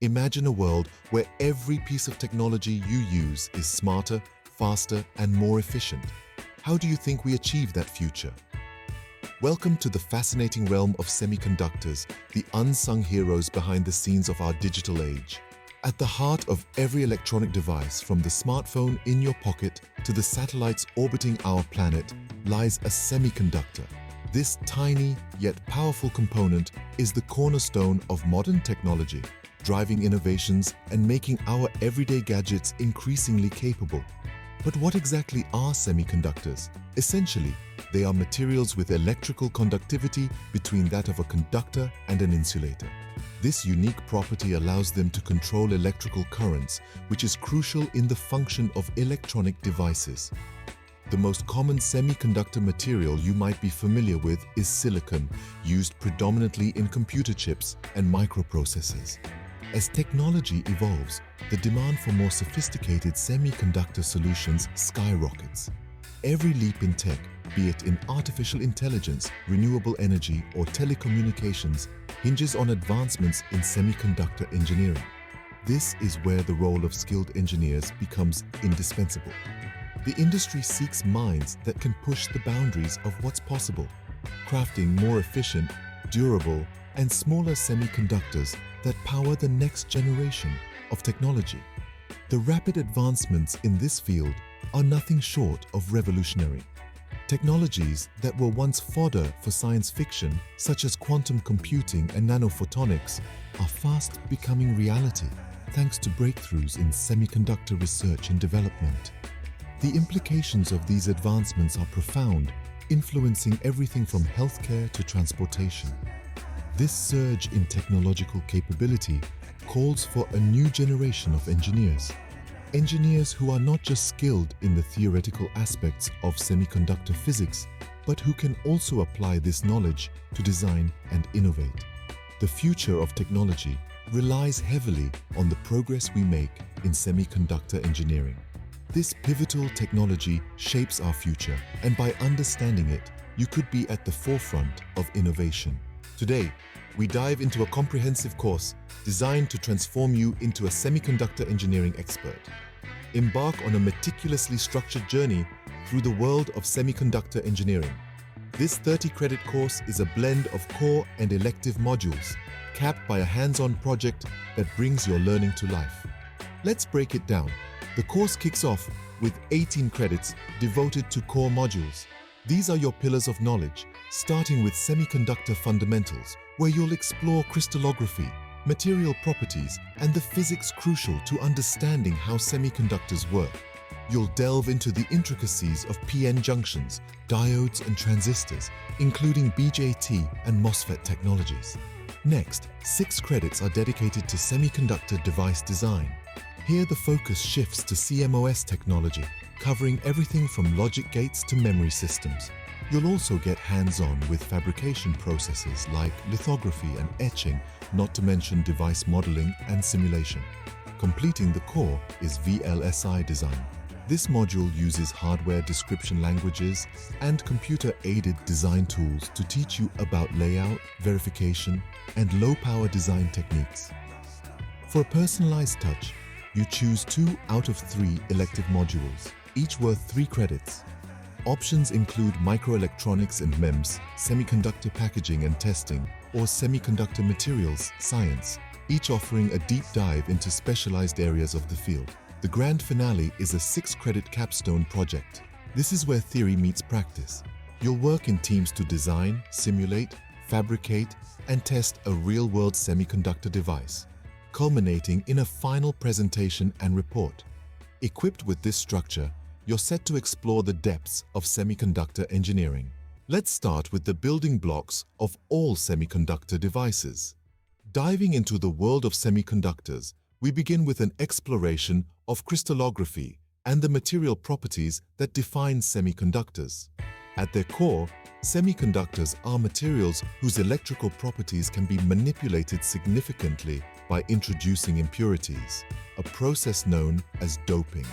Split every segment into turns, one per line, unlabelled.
Imagine a world where every piece of technology you use is smarter, faster, and more efficient. How do you think we achieve that future? Welcome to the fascinating realm of semiconductors, the unsung heroes behind the scenes of our digital age. At the heart of every electronic device, from the smartphone in your pocket to the satellites orbiting our planet, lies a semiconductor. This tiny yet powerful component is the cornerstone of modern technology, driving innovations and making our everyday gadgets increasingly capable. But what exactly are semiconductors? Essentially, they are materials with electrical conductivity between that of a conductor and an insulator. This unique property allows them to control electrical currents, which is crucial in the function of electronic devices. The most common semiconductor material you might be familiar with is silicon, used predominantly in computer chips and microprocessors. As technology evolves, the demand for more sophisticated semiconductor solutions skyrockets. Every leap in tech, be it in artificial intelligence, renewable energy, or telecommunications, hinges on advancements in semiconductor engineering. This is where the role of skilled engineers becomes indispensable. The industry seeks minds that can push the boundaries of what's possible, crafting more efficient, durable, and smaller semiconductors that power the next generation of technology. The rapid advancements in this field are nothing short of revolutionary. Technologies that were once fodder for science fiction, such as quantum computing and nanophotonics, are fast becoming reality thanks to breakthroughs in semiconductor research and development. The implications of these advancements are profound, influencing everything from healthcare to transportation. This surge in technological capability calls for a new generation of engineers. Engineers who are not just skilled in the theoretical aspects of semiconductor physics, but who can also apply this knowledge to design and innovate. The future of technology relies heavily on the progress we make in semiconductor engineering. This pivotal technology shapes our future, and by understanding it, you could be at the forefront of innovation. Today, we dive into a comprehensive course designed to transform you into a semiconductor engineering expert. Embark on a meticulously structured journey through the world of semiconductor engineering. This 30-credit course is a blend of core and elective modules, capped by a hands-on project that brings your learning to life. Let's break it down. The course kicks off with 18 credits devoted to core modules. These are your pillars of knowledge, starting with semiconductor fundamentals, where you'll explore crystallography, material properties, and the physics crucial to understanding how semiconductors work. You'll delve into the intricacies of PN junctions, diodes, and transistors, including BJT and MOSFET technologies. Next, 6 credits are dedicated to semiconductor device design. Here the focus shifts to CMOS technology, covering everything from logic gates to memory systems. You'll also get hands-on with fabrication processes like lithography and etching, not to mention device modeling and simulation. Completing the core is VLSI design. This module uses hardware description languages and computer-aided design tools to teach you about layout, verification, and low-power design techniques. For a personalized touch, you choose 2 out of 3 elective modules, each worth 3 credits. Options include microelectronics and MEMS, semiconductor packaging and testing, or semiconductor materials science, each offering a deep dive into specialized areas of the field. The grand finale is a 6-credit capstone project. This is where theory meets practice. You'll work in teams to design, simulate, fabricate, and test a real-world semiconductor device, culminating in a final presentation and report. Equipped with this structure, you're set to explore the depths of semiconductor engineering. Let's start with the building blocks of all semiconductor devices. Diving into the world of semiconductors, we begin with an exploration of crystallography and the material properties that define semiconductors. At their core, semiconductors are materials whose electrical properties can be manipulated significantly by introducing impurities, a process known as doping.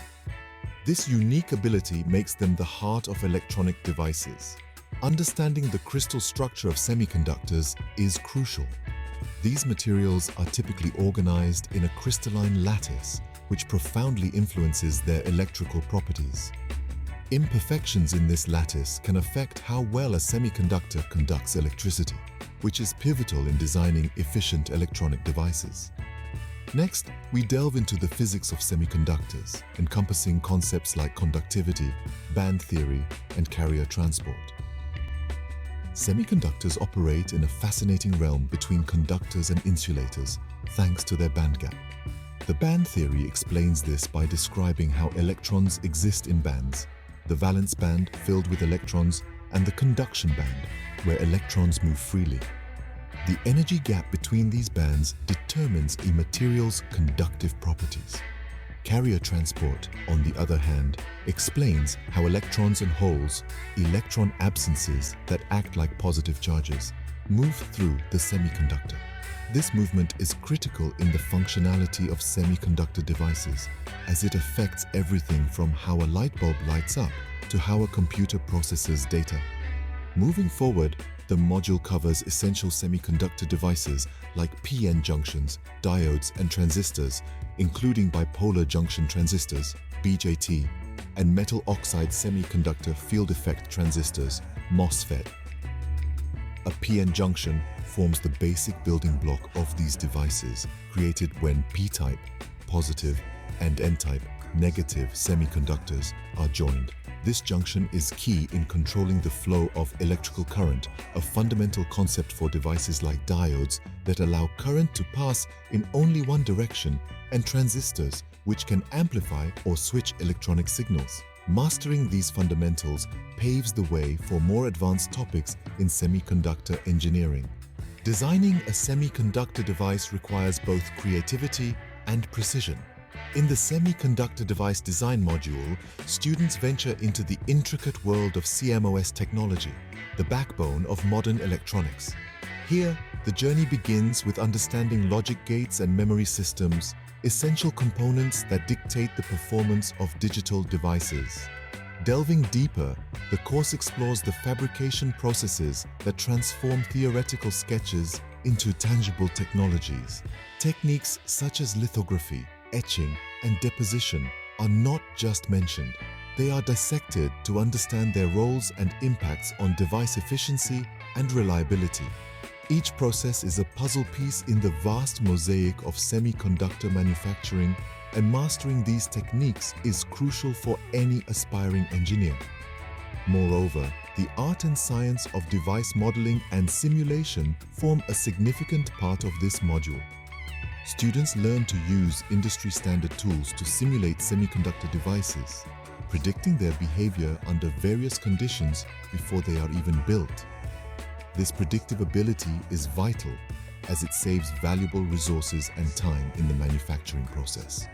This unique ability makes them the heart of electronic devices. Understanding the crystal structure of semiconductors is crucial. These materials are typically organized in a crystalline lattice, which profoundly influences their electrical properties. Imperfections in this lattice can affect how well a semiconductor conducts electricity, which is pivotal in designing efficient electronic devices. Next, we delve into the physics of semiconductors, encompassing concepts like conductivity, band theory, and carrier transport. Semiconductors operate in a fascinating realm between conductors and insulators, thanks to their band gap. The band theory explains this by describing how electrons exist in bands, the valence band filled with electrons, and the conduction band, where electrons move freely. The energy gap between these bands determines a material's conductive properties. Carrier transport, on the other hand, explains how electrons and holes, electron absences that act like positive charges, move through the semiconductor. This movement is critical in the functionality of semiconductor devices, as it affects everything from how a light bulb lights up to how a computer processes data. Moving forward, the module covers essential semiconductor devices like p-n junctions, diodes, and transistors, including bipolar junction transistors, BJT, and metal oxide semiconductor field effect transistors, MOSFET. A p-n junction forms the basic building block of these devices, created when p-type, positive, and n-type, negative semiconductors are joined. This junction is key in controlling the flow of electrical current, a fundamental concept for devices like diodes that allow current to pass in only one direction, and transistors, which can amplify or switch electronic signals. Mastering these fundamentals paves the way for more advanced topics in semiconductor engineering. Designing a semiconductor device requires both creativity and precision. In the Semiconductor Device Design module, students venture into the intricate world of CMOS technology, the backbone of modern electronics. Here, the journey begins with understanding logic gates and memory systems, essential components that dictate the performance of digital devices. Delving deeper, the course explores the fabrication processes that transform theoretical sketches into tangible technologies. Techniques such as lithography, etching, and deposition are not just mentioned. They are dissected to understand their roles and impacts on device efficiency and reliability. Each process is a puzzle piece in the vast mosaic of semiconductor manufacturing, and mastering these techniques is crucial for any aspiring engineer. Moreover, the art and science of device modeling and simulation form a significant part of this module. Students learn to use industry-standard tools to simulate semiconductor devices, predicting their behavior under various conditions before they are even built. This predictive ability is vital as it saves valuable resources and time in the manufacturing process.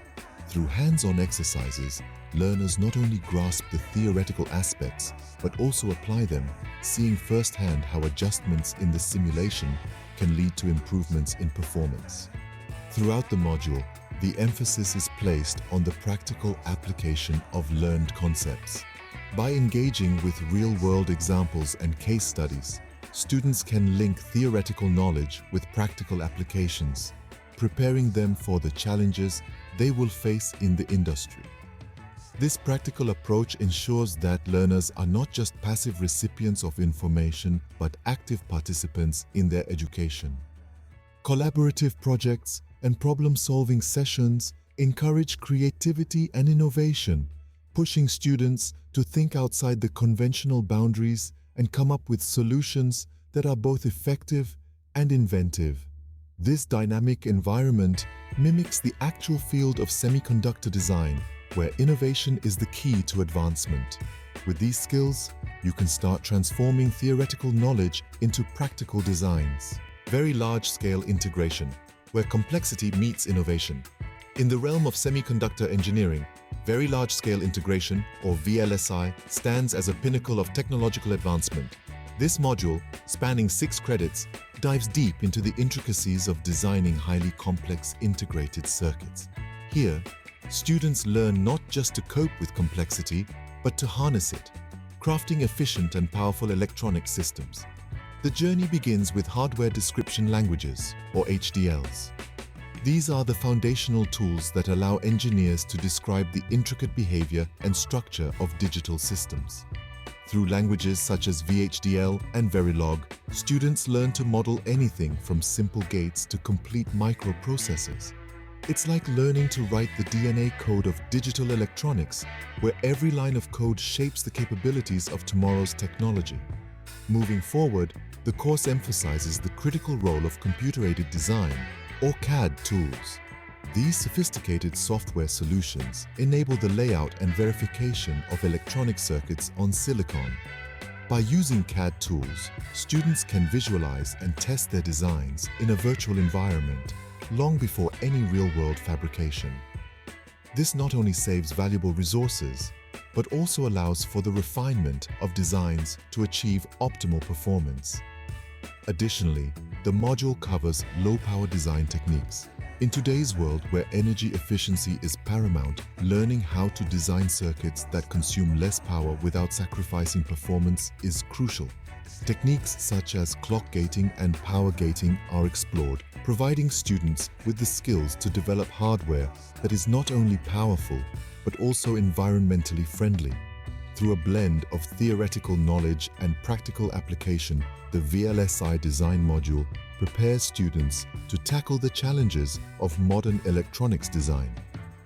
Through hands-on exercises, learners not only grasp the theoretical aspects, but also apply them, seeing firsthand how adjustments in the simulation can lead to improvements in performance. Throughout the module, the emphasis is placed on the practical application of learned concepts. By engaging with real-world examples and case studies, students can link theoretical knowledge with practical applications, preparing them for the challenges they will face in the industry. This practical approach ensures that learners are not just passive recipients of information, but active participants in their education. Collaborative projects and problem-solving sessions encourage creativity and innovation, pushing students to think outside the conventional boundaries and come up with solutions that are both effective and inventive. This dynamic environment mimics the actual field of semiconductor design, where innovation is the key to advancement. With these skills, you can start transforming theoretical knowledge into practical designs. Very large-scale integration, where complexity meets innovation. In the realm of semiconductor engineering, very large-scale integration, or VLSI, stands as a pinnacle of technological advancement. This module, spanning 6 credits, dives deep into the intricacies of designing highly complex integrated circuits. Here, students learn not just to cope with complexity, but to harness it, crafting efficient and powerful electronic systems. The journey begins with hardware description languages, or HDLs. These are the foundational tools that allow engineers to describe the intricate behavior and structure of digital systems. Through languages such as VHDL and Verilog, students learn to model anything from simple gates to complete microprocessors. It's like learning to write the DNA code of digital electronics, where every line of code shapes the capabilities of tomorrow's technology. Moving forward, the course emphasizes the critical role of computer-aided design, or CAD tools. These sophisticated software solutions enable the layout and verification of electronic circuits on silicon. By using CAD tools, students can visualize and test their designs in a virtual environment long before any real-world fabrication. This not only saves valuable resources, but also allows for the refinement of designs to achieve optimal performance. Additionally, the module covers low-power design techniques. In today's world where energy efficiency is paramount, learning how to design circuits that consume less power without sacrificing performance is crucial. Techniques such as clock gating and power gating are explored, providing students with the skills to develop hardware that is not only powerful, but also environmentally friendly. Through a blend of theoretical knowledge and practical application, the VLSI design module prepares students to tackle the challenges of modern electronics design.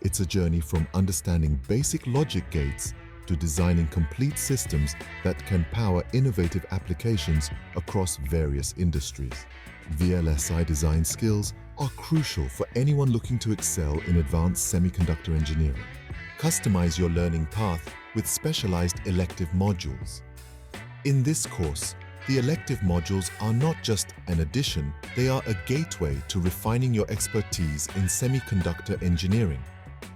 It's a journey from understanding basic logic gates to designing complete systems that can power innovative applications across various industries. VLSI design skills are crucial for anyone looking to excel in advanced semiconductor engineering. Customize your learning path with specialized elective modules. In this course, the elective modules are not just an addition, they are a gateway to refining your expertise in semiconductor engineering.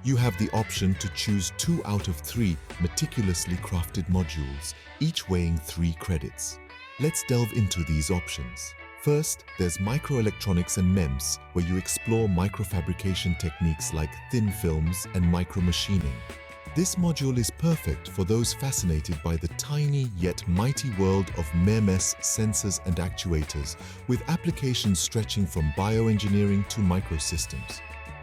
You have the option to choose 2 out of 3 meticulously crafted modules, each weighing 3 credits. Let's delve into these options. First, there's microelectronics and MEMS, where you explore microfabrication techniques like thin films and micromachining. This module is perfect for those fascinated by the tiny yet mighty world of MEMS sensors and actuators, with applications stretching from bioengineering to microsystems.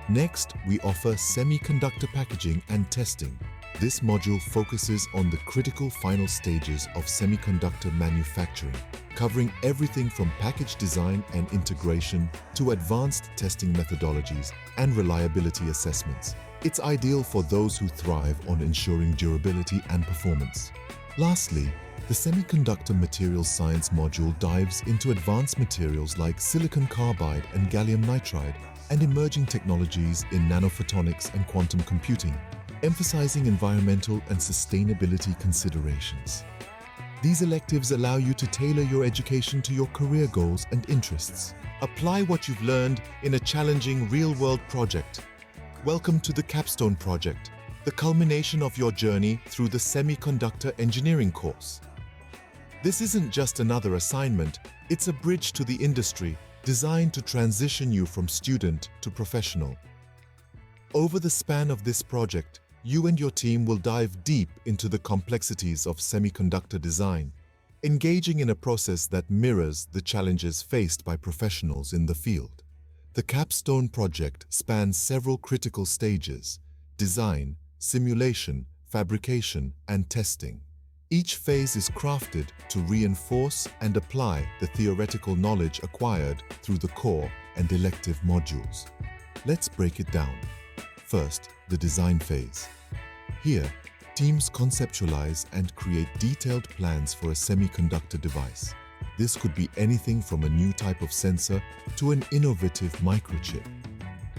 Next, we offer semiconductor packaging and testing. This module focuses on the critical final stages of semiconductor manufacturing, covering everything from package design and integration to advanced testing methodologies and reliability assessments. It's ideal for those who thrive on ensuring durability and performance. Lastly, the Semiconductor Materials Science module dives into advanced materials like silicon carbide and gallium nitride and emerging technologies in nanophotonics and quantum computing, emphasizing environmental and sustainability considerations. These electives allow you to tailor your education to your career goals and interests. Apply what you've learned in a challenging real-world project. Welcome to the Capstone Project, the culmination of your journey through the Semiconductor Engineering course. This isn't just another assignment, it's a bridge to the industry designed to transition you from student to professional. Over the span of this project, you and your team will dive deep into the complexities of semiconductor design, engaging in a process that mirrors the challenges faced by professionals in the field. The Capstone project spans several critical stages: design, simulation, fabrication, and testing. Each phase is crafted to reinforce and apply the theoretical knowledge acquired through the core and elective modules. Let's break it down. First, the design phase. Here, teams conceptualize and create detailed plans for a semiconductor device. This could be anything from a new type of sensor to an innovative microchip.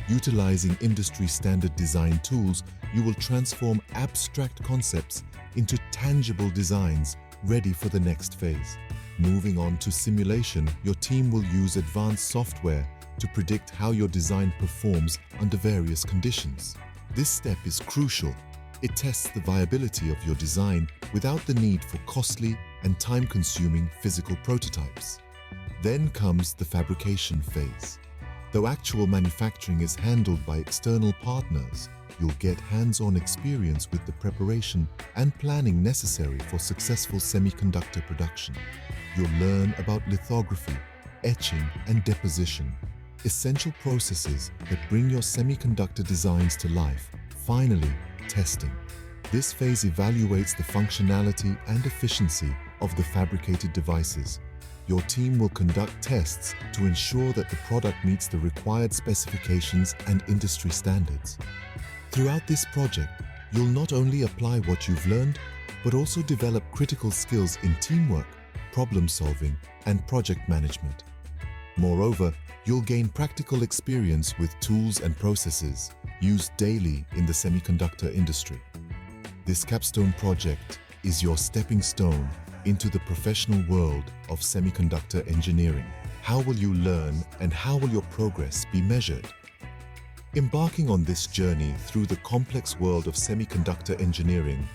Utilizing industry-standard design tools, you will transform abstract concepts into tangible designs ready for the next phase. Moving on to simulation, your team will use advanced software to predict how your design performs under various conditions. This step is crucial. It tests the viability of your design without the need for costly and time-consuming physical prototypes. Then comes the fabrication phase. Though actual manufacturing is handled by external partners, you'll get hands-on experience with the preparation and planning necessary for successful semiconductor production. You'll learn about lithography, etching, and deposition, essential processes that bring your semiconductor designs to life. Finally, testing. This phase evaluates the functionality and efficiency of the fabricated devices. Your team will conduct tests to ensure that the product meets the required specifications and industry standards. Throughout this project, you'll not only apply what you've learned, but also develop critical skills in teamwork, problem solving, and project management. Moreover, you'll gain practical experience with tools and processes used daily in the semiconductor industry. This capstone project is your stepping stone into the professional world of semiconductor engineering. How will you learn and how will your progress be measured? Embarking on this journey through the complex world of semiconductor engineering,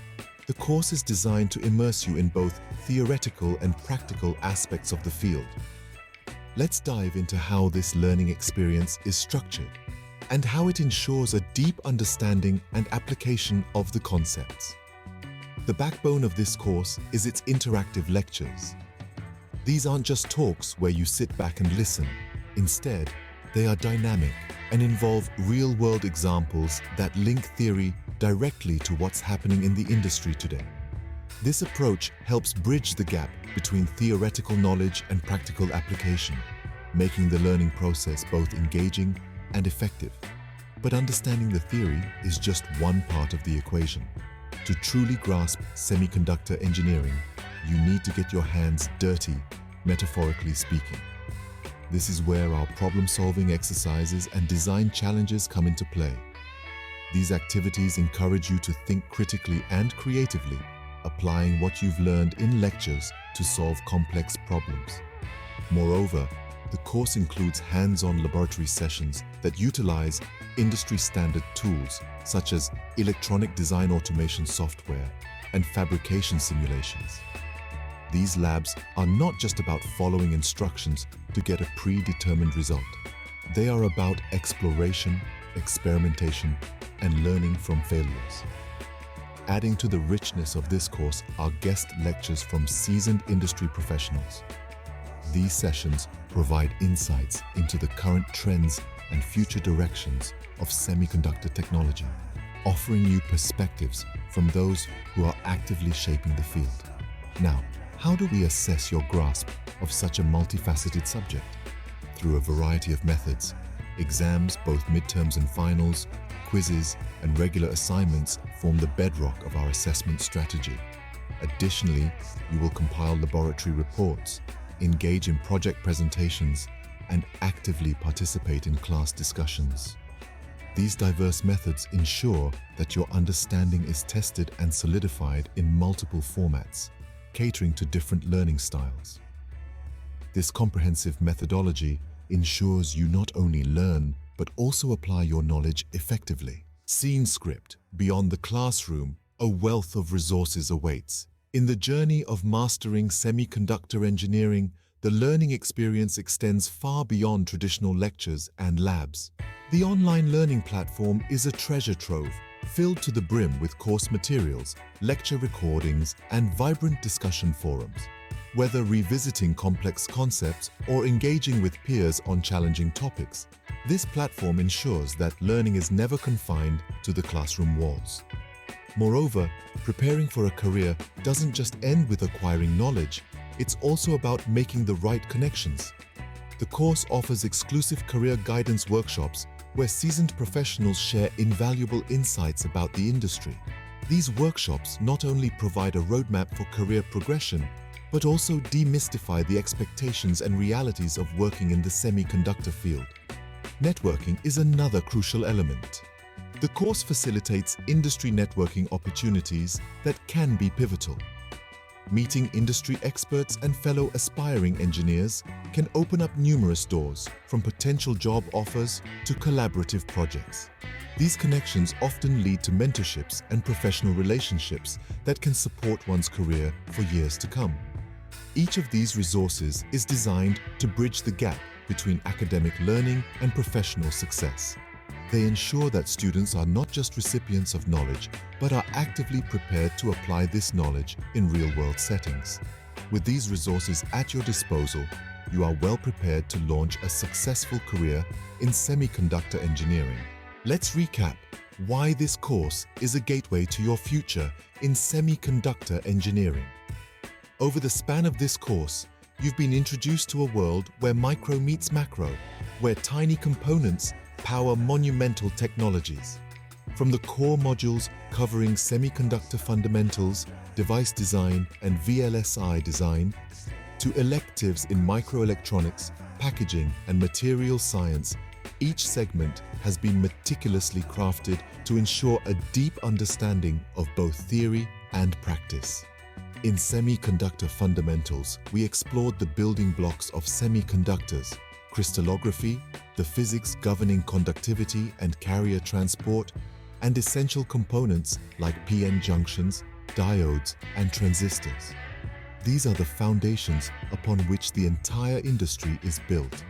the course is designed to immerse you in both theoretical and practical aspects of the field. Let's dive into how this learning experience is structured and how it ensures a deep understanding and application of the concepts. The backbone of this course is its interactive lectures. These aren't just talks where you sit back and listen. Instead, they are dynamic and involve real-world examples that link theory directly to what's happening in the industry today. This approach helps bridge the gap between theoretical knowledge and practical application, making the learning process both engaging and effective. But understanding the theory is just one part of the equation. To truly grasp semiconductor engineering, you need to get your hands dirty, metaphorically speaking. This is where our problem-solving exercises and design challenges come into play. These activities encourage you to think critically and creatively, applying what you've learned in lectures to solve complex problems. Moreover, the course includes hands-on laboratory sessions that utilize industry-standard tools such as electronic design automation software and fabrication simulations. These labs are not just about following instructions to get a predetermined result. They are about exploration, experimentation, and learning from failures. Adding to the richness of this course are guest lectures from seasoned industry professionals. These sessions provide insights into the current trends and future directions of semiconductor technology, offering you perspectives from those who are actively shaping the field. Now, how do we assess your grasp of such a multifaceted subject? Through a variety of methods. Exams, both midterms and finals, quizzes, and regular assignments form the bedrock of our assessment strategy. Additionally, you will compile laboratory reports, engage in project presentations, and actively participate in class discussions. These diverse methods ensure that your understanding is tested and solidified in multiple formats, catering to different learning styles. This comprehensive methodology ensures you not only learn, but also apply your knowledge effectively. Scene script. Beyond the classroom, a wealth of resources awaits. In the journey of mastering semiconductor engineering, the learning experience extends far beyond traditional lectures and labs. The online learning platform is a treasure trove, filled to the brim with course materials, lecture recordings, and vibrant discussion forums. Whether revisiting complex concepts or engaging with peers on challenging topics, this platform ensures that learning is never confined to the classroom walls. Moreover, preparing for a career doesn't just end with acquiring knowledge, it's also about making the right connections. The course offers exclusive career guidance workshops where seasoned professionals share invaluable insights about the industry. These workshops not only provide a roadmap for career progression, but also demystify the expectations and realities of working in the semiconductor field. Networking is another crucial element. The course facilitates industry networking opportunities that can be pivotal. Meeting industry experts and fellow aspiring engineers can open up numerous doors, from potential job offers to collaborative projects. These connections often lead to mentorships and professional relationships that can support one's career for years to come. Each of these resources is designed to bridge the gap between academic learning and professional success. They ensure that students are not just recipients of knowledge, but are actively prepared to apply this knowledge in real-world settings. With these resources at your disposal, you are well prepared to launch a successful career in semiconductor engineering. Let's recap why this course is a gateway to your future in semiconductor engineering. Over the span of this course, you've been introduced to a world where micro meets macro, where tiny components power monumental technologies. From the core modules covering semiconductor fundamentals, device design, and VLSI design, to electives in microelectronics, packaging, and material science, each segment has been meticulously crafted to ensure a deep understanding of both theory and practice. In Semiconductor Fundamentals, we explored the building blocks of semiconductors, crystallography, the physics governing conductivity and carrier transport, and essential components like PN junctions, diodes, and transistors. These are the foundations upon which the entire industry is built.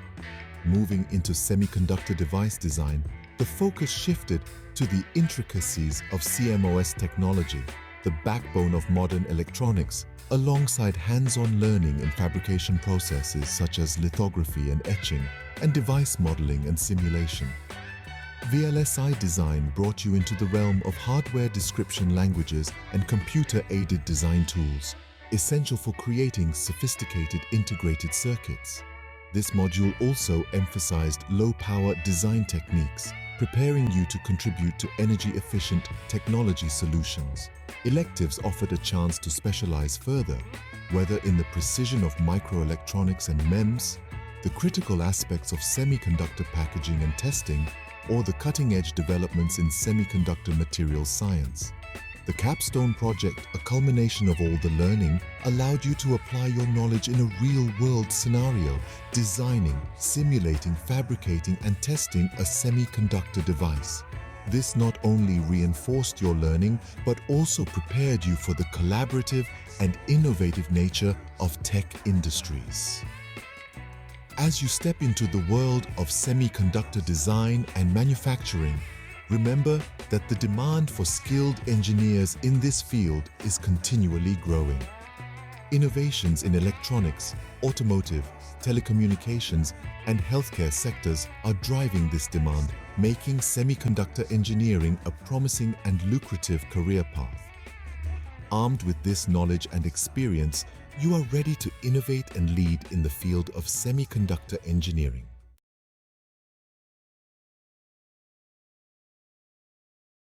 Moving into semiconductor device design, the focus shifted to the intricacies of CMOS technology, the backbone of modern electronics, alongside hands-on learning in fabrication processes such as lithography and etching, and device modeling and simulation. VLSI design brought you into the realm of hardware description languages and computer-aided design tools, essential for creating sophisticated integrated circuits. This module also emphasized low-power design techniques, preparing you to contribute to energy-efficient technology solutions. Electives offered a chance to specialize further, whether in the precision of microelectronics and MEMS, the critical aspects of semiconductor packaging and testing, or the cutting-edge developments in semiconductor materials science. The capstone project, a culmination of all the learning, allowed you to apply your knowledge in a real-world scenario, designing, simulating, fabricating, and testing a semiconductor device. This not only reinforced your learning, but also prepared you for the collaborative and innovative nature of tech industries. As you step into the world of semiconductor design and manufacturing, remember that the demand for skilled engineers in this field is continually growing. Innovations in electronics, automotive, telecommunications, and healthcare sectors are driving this demand, making semiconductor engineering a promising and lucrative career path. Armed with this knowledge and experience, you are ready to innovate and lead in the field of semiconductor engineering.